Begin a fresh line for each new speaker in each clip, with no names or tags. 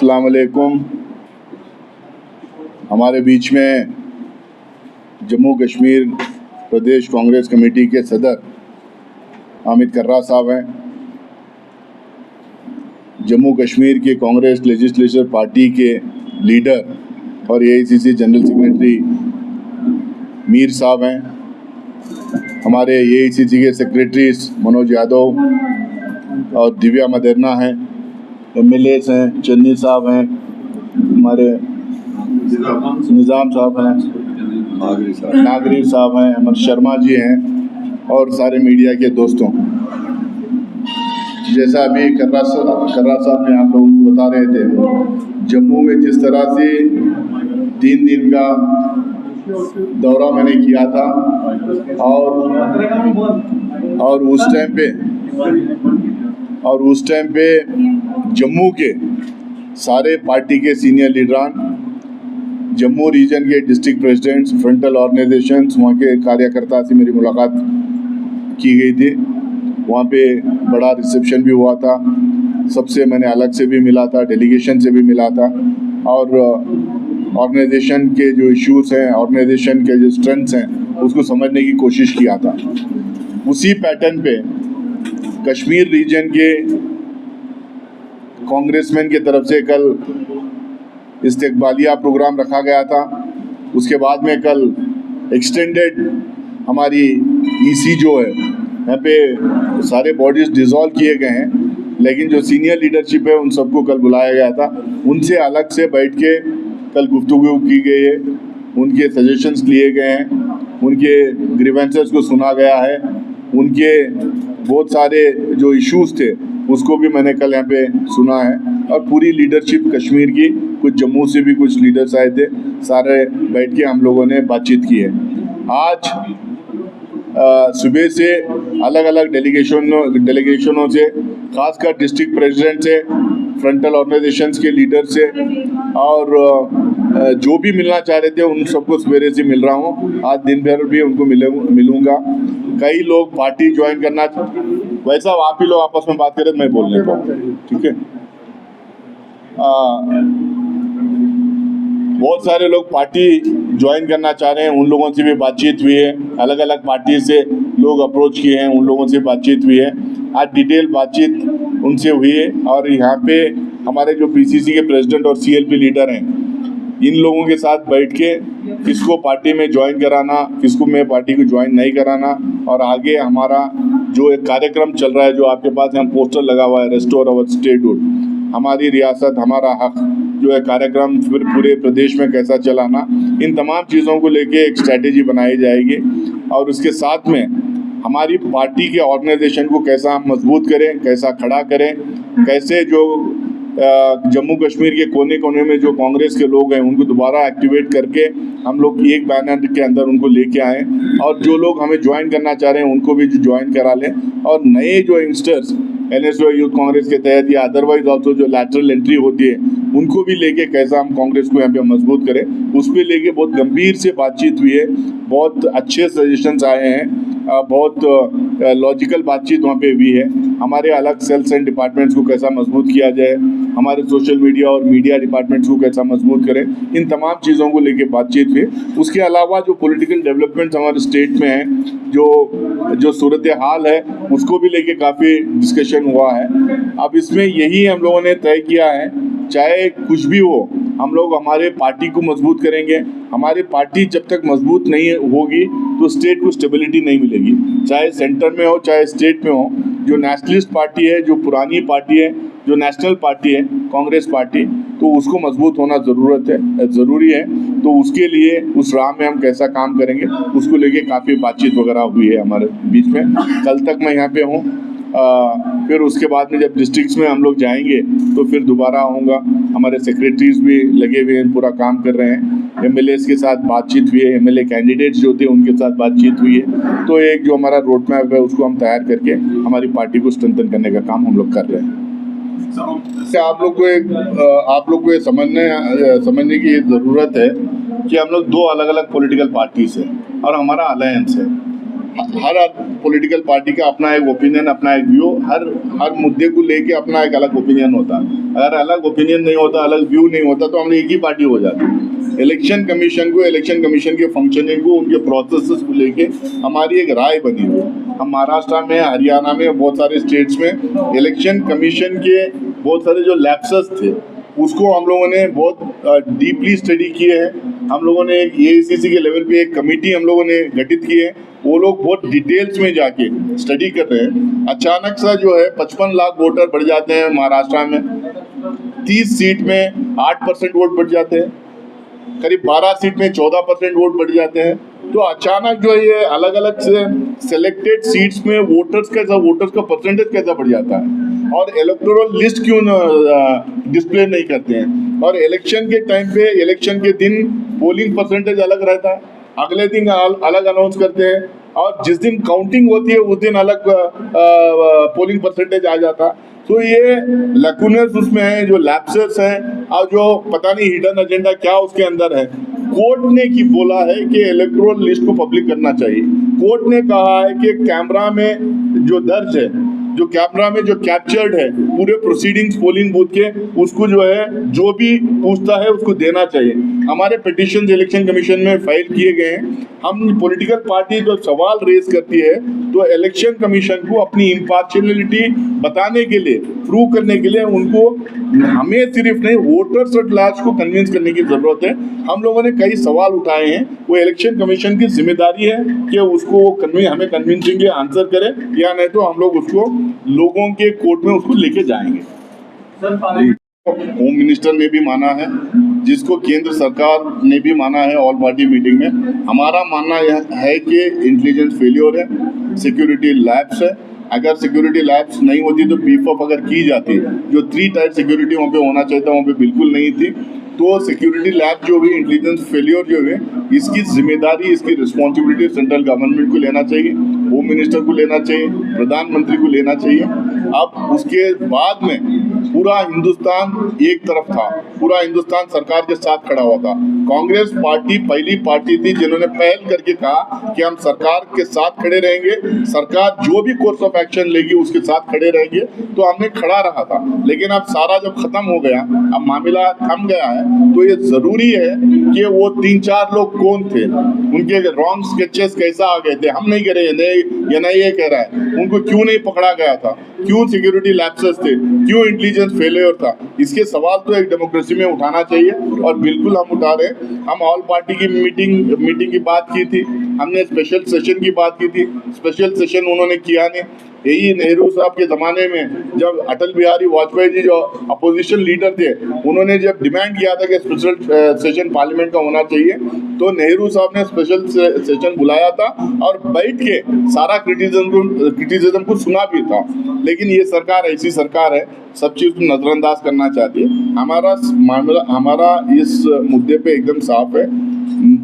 अस्सलाम वालेकुम। हमारे बीच में जम्मू कश्मीर प्रदेश कांग्रेस कमेटी के सदर हामिद कर्रा साहब हैं। जम्मू कश्मीर के कांग्रेस लेजिस्लेचर पार्टी के लीडर और एआईसीसी जनरल सेक्रेटरी मीर साहब हैं। हमारे एआईसीसी के सेक्रेटरीज मनोज यादव और दिव्या मदेरना हैं। एमएलएस हैं, चन्नी साहब हैं, हमारे निज़ाम साहब हैं, नागरी साहब हैं, अमर शर्मा जी हैं और सारे मीडिया के दोस्तों। जैसा अभी कर्रा साहब ने आप लोगों को बता रहे थे, जम्मू में जिस तरह से 3 दिन का दौरा मैंने किया था और उस टाइम पे जम्मू के सारे पार्टी के सीनियर लीडरान, जम्मू रीजन के डिस्ट्रिक्ट प्रेसिडेंट्स, फ्रंटल ऑर्गेनाइजेशंस, वहाँ के कार्यकर्ता से मेरी मुलाकात की गई थी। वहाँ पे बड़ा रिसेप्शन भी हुआ था। सबसे मैंने अलग से भी मिला था, डेलीगेशन से भी मिला था और ऑर्गेनाइजेशन के जो इश्यूज़ हैं, ऑर्गेनाइजेशन के जो स्ट्रेंथ्स हैं, उसको समझने की कोशिश किया था। उसी पैटर्न पे कश्मीर रीजन के कांग्रेसमैन की तरफ से कल इस्तेकबालिया प्रोग्राम रखा गया था। उसके बाद में कल एक्सटेंडेड हमारी ईसी जो है, यहाँ पे सारे बॉडीज़ डिसॉल्व किए गए हैं, लेकिन जो सीनियर लीडरशिप है उन सबको कल बुलाया गया था। उनसे अलग से बैठ के कल गुफ्तगू की गई है, उनके सजेशंस लिए गए हैं, उनके ग्रीवेंसेस को सुना गया है, उनके बहुत सारे जो इश्यूज़ थे उसको भी मैंने कल यहाँ पे सुना है। और पूरी लीडरशिप कश्मीर की, कुछ जम्मू से भी कुछ लीडर्स आए थे, सारे बैठ के हम लोगों ने बातचीत की है। आज सुबह से अलग अलग डेलीगेशनों से, खासकर डिस्ट्रिक्ट प्रेसिडेंट से, फ्रंटल ऑर्गेनाइजेशंस के लीडर से और जो भी मिलना चाह रहे थे उन सबको सवेरे से मिल रहा हूँ। आज दिन भर भी उनको मिलूँगा। कई लोग पार्टी ज्वाइन करना, वैसा आप ही लोग आपस में बात करें, मैं बोलने पाऊँ, ठीक है। बहुत सारे लोग पार्टी ज्वाइन करना चाह रहे हैं, उन लोगों से भी बातचीत हुई है। अलग अलग पार्टी से लोग अप्रोच किए हैं, उन लोगों से बातचीत हुई है। आज डिटेल बातचीत उनसे हुई है और यहाँ पे हमारे जो पीसीसी के प्रेसिडेंट और सीएलपी लीडर हैं, इन लोगों के साथ बैठ के किसको पार्टी में ज्वाइन कराना, किसको मैं पार्टी को ज्वाइन नहीं कराना, और आगे हमारा जो एक कार्यक्रम चल रहा है, जो आपके पास यहाँ पोस्टर लगा हुआ है, रेस्टोर अवर स्टेटहुड, हमारी रियासत हमारा हक, जो है कार्यक्रम फिर पूरे प्रदेश में कैसा चलाना, इन तमाम चीज़ों को लेके एक स्ट्रैटेजी बनाई जाएगी। और उसके साथ में हमारी पार्टी के ऑर्गेनाइजेशन को कैसा हम मजबूत करें, कैसा खड़ा करें, कैसे जो जम्मू कश्मीर के कोने कोने में जो कांग्रेस के लोग हैं उनको दोबारा एक्टिवेट करके हम लोग एक बैनर के अंदर उनको लेके आएँ, और जो लोग हमें ज्वाइन करना चाह रहे हैं उनको भी ज्वाइन करा लें। और नए जो यंगस्टर्स एनएसओ यूथ कांग्रेस के तहत या अदरवाइज ऑल्सो जो लैटरल एंट्री होती है, उनको भी लेके कैसा हम कांग्रेस को यहाँ पे मजबूत करें, उस पर लेके बहुत गंभीर से बातचीत हुई है। बहुत अच्छे सजेशंस आए हैं, बहुत लॉजिकल बातचीत वहाँ पे हुई है। हमारे अलग सेल्स एंड डिपार्टमेंट्स को कैसा मजबूत किया जाए, हमारे सोशल मीडिया और मीडिया डिपार्टमेंट्स को कैसा मजबूत करें, इन तमाम चीज़ों को लेके बातचीत हुई। उसके अलावा जो पॉलिटिकल डेवलपमेंट्स हमारे स्टेट में हैं, जो सूरत हाल है, उसको भी लेके काफ़ी डिस्कशन हुआ है। अब इसमें यही हम लोगों ने तय किया है, चाहे कुछ भी हो, हम लोग हमारे पार्टी को मजबूत करेंगे। हमारी पार्टी जब तक मजबूत नहीं होगी तो स्टेट को स्टेबिलिटी नहीं मिलेगी, चाहे सेंटर में हो चाहे स्टेट में हो। जो नेशनलिस्ट पार्टी है, जो पुरानी पार्टी है, जो नेशनल पार्टी है कांग्रेस पार्टी, तो उसको मजबूत होना ज़रूरी है। तो उसके लिए उस राह में हम कैसा काम करेंगे, उसको लेके काफ़ी बातचीत वगैरह हुई है हमारे बीच में। कल तक मैं यहाँ पे हूँ, फिर उसके बाद में जब डिस्ट्रिक्ट्स में हम लोग जाएंगे तो फिर दोबारा आऊँगा। हमारे सेक्रेटरीज भी लगे हुए हैं, पूरा काम कर रहे हैं। एमएलएस के साथ बातचीत हुई है, एमएलए कैंडिडेट्स जो थे उनके साथ बातचीत हुई है। तो एक जो हमारा रोड मैप है उसको हम तैयार करके हमारी पार्टी को स्ट्रेंथन करने का काम हम लोग कर रहे हैं। आप लोग को ये समझने की ज़रूरत है कि हम लोग 2 अलग अलग पॉलिटिकल पार्टीज हैं और हमारा अलायंस है। हर पॉलिटिकल पार्टी का अपना एक ओपिनियन, अपना एक व्यू, हर मुद्दे को लेके अपना एक अलग ओपिनियन होता है। अगर अलग ओपिनियन नहीं होता, अलग व्यू नहीं होता, तो हम एक ही पार्टी हो जाती। इलेक्शन कमीशन के फंक्शनिंग को, उनके प्रोसेस को लेके हमारी एक राय बनी हुई। हम महाराष्ट्र में, हरियाणा में, बहुत सारे स्टेट्स में इलेक्शन कमीशन के बहुत सारे जो लैप्सेस थे उसको हम लोगों ने बहुत डीपली स्टडी किए हैं। हम लोगों ने एक AICC के लेवल पे एक कमेटी हम लोगों ने गठित की है। वो लोग बहुत डिटेल्स में जाके स्टडी कर रहे हैं। अचानक सा जो है 55 लाख वोटर बढ़ जाते हैं महाराष्ट्र में, 30 सीट में 8% वोट बढ़ जाते हैं, करीब 12 सीट में 14% वोट बढ़ जाते हैं। तो अचानक जो है ये अलग अलग से सिलेक्टेड सीट्स में वोटर्स का परसेंटेज कैसा बढ़ जाता है, और इलेक्टोरल लिस्ट क्यों डिस्प्ले नहीं करते हैं। और इलेक्शन के टाइम पे, इलेक्शन के दिन पोलिंग परसेंटेज अलग रहता है, अगले दिन अलग अनाउंस करते हैं, और जिस दिन काउंटिंग होती है उस दिन अलग पोलिंग परसेंटेज आ जाता है। तो ये लैकुनस उसमें है, जो लैप्सेस हैं, और जो पता नहीं हिडन एजेंडा क्या उसके अंदर है। कोर्ट ने की बोला है कि इलेक्टोरल लिस्ट को पब्लिक करना चाहिए। कोर्ट ने कहा है कि कैमरा में जो दर्ज है, जो कैमरा में जो कैप्चर्ड है पूरे प्रोसीडिंग्स पोलिंग बूथ के, उसको जो है जो भी पूछता है उसको देना चाहिए। हमारे पिटिशन इलेक्शन कमीशन में फाइल किए गए हैं। हम पॉलिटिकल पार्टी जो सवाल रेज करती है तो इलेक्शन कमीशन को अपनी इम्पार्शियलिटी बताने के लिए, प्रूव करने के लिए, उनको हमें सिर्फ नहीं वोटर्स एट लार्ज को कन्विंस करने की जरूरत है। हम लोगों ने कई सवाल उठाए हैं, वो इलेक्शन कमीशन की जिम्मेदारी है कि उसको हमें कन्विंसिंग आंसर करे, या नहीं तो हम लोग उसको लोगों के कोर्ट में उसको लेके जाएंगे। होम मिनिस्टर ने भी माना है, जिसको केंद्र सरकार ने भी माना है ऑल पार्टी मीटिंग में। हमारा मानना यह है कि इंटेलिजेंस फेलियर है, सिक्योरिटी लैप्स है। अगर सिक्योरिटी लैप्स नहीं होती तो बीफ अप अगर की जाती, जो 3 टायर सिक्योरिटी वहाँ पे होना चाहिए था वहाँ पे बिल्कुल नहीं थी। तो सिक्योरिटी लैब जो भी इंटेलिजेंस फेलियर जो है, इसकी जिम्मेदारी, इसकी रिस्पॉन्सिबिलिटी सेंट्रल गवर्नमेंट को लेना चाहिए, होम मिनिस्टर को लेना चाहिए, प्रधानमंत्री को लेना चाहिए। अब उसके बाद में पूरा हिंदुस्तान एक तरफ था, पूरा हिंदुस्तान सरकार के साथ खड़ा हुआ था। कांग्रेस पार्टी पहली पार्टी थी जिन्होंने पहल करके कहा कि हम सरकार के साथ खड़े रहेंगे, सरकार जो भी कोर्स ऑफ एक्शन लेगी उसके साथ खड़े रहेंगे। तो हमने खड़ा रहा था। लेकिन अब सारा जब खत्म हो गया, अब मामला थम गया है, तो ये जरूरी है कि वो 3-4 लोग कौन थे, उनके रॉन्ग स्केचेस कैसा आ गए थे, हम नहीं कह रहे, नहीं ये कह रहा है, उनको क्यों नहीं पकड़ा गया था, क्यों सिक्योरिटी लैप्सेस थे, क्यों इंटेलिजेंस फेलियर था, इसके सवाल तो एक डेमोक्रेसी में उठाना चाहिए, और बिल्कुल हम उठा रहे। हम ऑल पार्टी की मीटिंग की बात की थी, हमने स्पेशल सेशन की बात की थी, स्पेशल सेशन उन्होंने किया नहीं। यही नेहरू साहब के ज़माने में जब अटल बिहारी वाजपेयी जी जो अपोजिशन लीडर थे, उन्होंने जब डिमांड किया था कि स्पेशल सेशन पार्लियामेंट का होना चाहिए, तो नेहरू साहब ने स्पेशल सेशन बुलाया था और बैठ के सारा क्रिटिसिज्म को सुना भी था। लेकिन ये सरकार ऐसी सरकार है, सब चीज़ को नज़रअंदाज करना चाहती है। हमारा इस मुद्दे पे एकदम साफ है।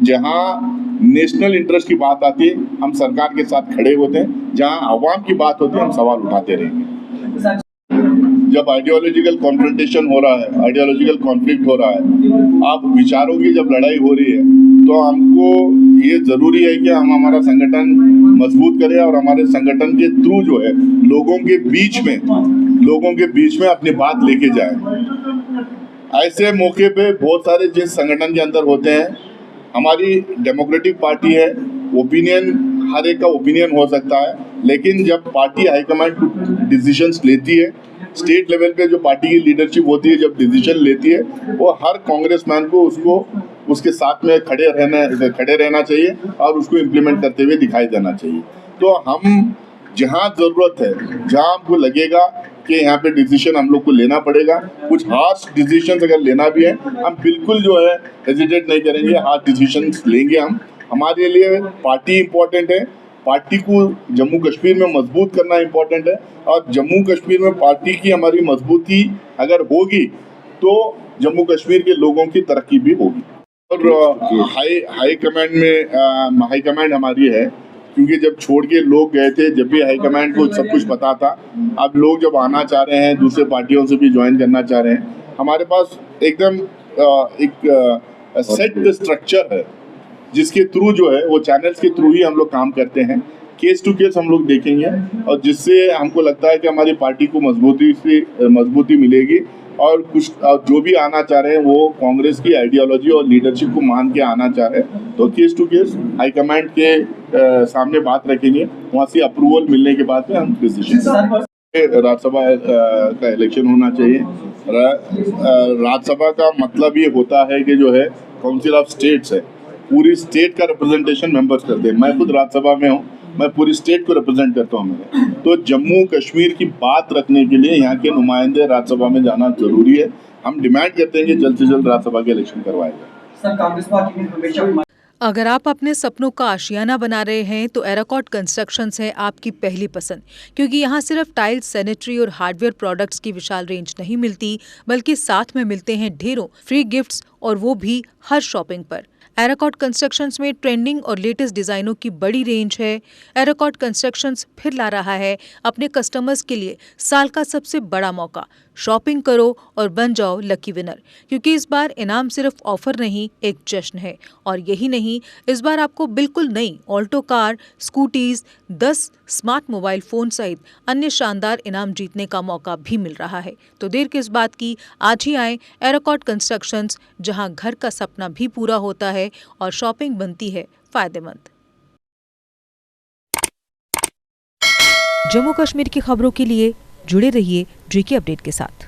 जहाँ नेशनल इंटरेस्ट की बात आती है, हम सरकार के साथ खड़े होते हैं। जहां आवाम की बात होती है, हम सवाल उठाते रहेंगे। जब आइडियोलॉजिकल कॉन्फ्रंटेशन हो रहा है, आइडियोलॉजिकल कॉन्फ्लिक्ट हो रहा है, आप विचारों की जब लड़ाई हो रही है, तो हमको ये जरूरी है कि हम हमारा संगठन मजबूत करें और हमारे संगठन के थ्रू जो है लोगों के बीच में अपनी बात लेके जाए। ऐसे मौके पे बहुत सारे जिस संगठन के अंदर होते हैं, हमारी डेमोक्रेटिक पार्टी है, ओपिनियन हर एक का ओपिनियन हो सकता है, लेकिन जब पार्टी हाईकमांड डिसीजंस लेती है, स्टेट लेवल पे जो पार्टी की लीडरशिप होती है जब डिसीजन लेती है, वो हर कांग्रेसमैन को उसके साथ में खड़े रहना चाहिए और उसको इम्प्लीमेंट करते हुए दिखाई देना चाहिए। तो हम जहाँ ज़रूरत है, जहाँ हमको लगेगा कि यहाँ पे डिसीजन हम लोग को लेना पड़ेगा, कुछ हार्श डिसीजन अगर लेना भी है, हम बिल्कुल जो है हेजिटेट नहीं करेंगे, हार्श डिसीजन लेंगे। हमारे लिए पार्टी इम्पोर्टेंट है, पार्टी को जम्मू कश्मीर में मजबूत करना इम्पोर्टेंट है, और जम्मू कश्मीर में पार्टी की हमारी मजबूती अगर होगी तो जम्मू कश्मीर के लोगों की तरक्की भी होगी। और हाई कमांड हमारी है, क्योंकि जब छोड़ के लोग गए थे, जब भी हाईकमांड को सब कुछ पता था। अब लोग जब आना चाह रहे हैं, दूसरे पार्टियों से भी ज्वाइन करना चाह रहे हैं, हमारे पास एकदम एक सेट स्ट्रक्चर है, जिसके थ्रू जो है वो चैनल्स के थ्रू ही हम लोग काम करते हैं। केस टू केस हम लोग देखेंगे और जिससे हमको लगता है कि हमारी पार्टी को मजबूती मिलेगी और कुछ जो भी आना चाह रहे हैं वो कांग्रेस की आइडियोलॉजी और लीडरशिप को मान के आना चाह रहे हैं तो केस टू केस हाईकमांड के सामने बात रखेंगे, वहाँ से अप्रूवल मिलने के बाद में हम डिसीजन। राज्यसभा का इलेक्शन होना चाहिए। राज्यसभा का मतलब ये होता है कि जो है काउंसिल ऑफ स्टेट्स है, पूरी स्टेट का रिप्रेजेंटेशन मेंबर्स करते हैं। मैं खुद राज्यसभा में हूँ, मैं पूरी स्टेट को रिप्रेजेंट करता हूँ मेरे। तो जम्मू कश्मीर की बात रखने के लिए यहाँ के नुमाइंदे राज्यसभा में जाना जरूरी है। हम डिमांड करते हैं कि जल्द से जल्द राज्यसभा के इलेक्शन करवाए जाए।
कांग्रेस पार्टी ने हमेशा अगर आप अपने सपनों का आशियाना बना रहे हैं तो एराकॉट कंस्ट्रक्शंस है आपकी पहली पसंद, क्योंकि यहाँ सिर्फ टाइल्स, सैनिटरी और हार्डवेयर प्रोडक्ट्स की विशाल रेंज नहीं मिलती, बल्कि साथ में मिलते हैं ढेरों फ्री गिफ्ट्स, और वो भी हर शॉपिंग पर। एराकॉट कंस्ट्रक्शंस में ट्रेंडिंग और लेटेस्ट डिजाइनों की बड़ी रेंज है। एराकॉट कंस्ट्रक्शंस फिर ला रहा है अपने कस्टमर्स के लिए साल का सबसे बड़ा मौका। शॉपिंग करो और बन जाओ लकी विनर, क्योंकि इस बार इनाम सिर्फ ऑफर नहीं, एक जश्न है। और यही नहीं, इस बार आपको बिल्कुल नई Alto car, scooties, 10 smart mobile phone सहित अन्य शानदार इनाम जीतने का मौका भी मिल रहा है। तो देर किस बात की, आज ही आए एराकॉट कंस्ट्रक्शंस, जहां घर का सपना भी पूरा होता है और शॉपिंग बनती है फायदेमंद। जम्मू कश्मीर की खबरों के लिए जुड़े रहिए GK अपडेट के साथ।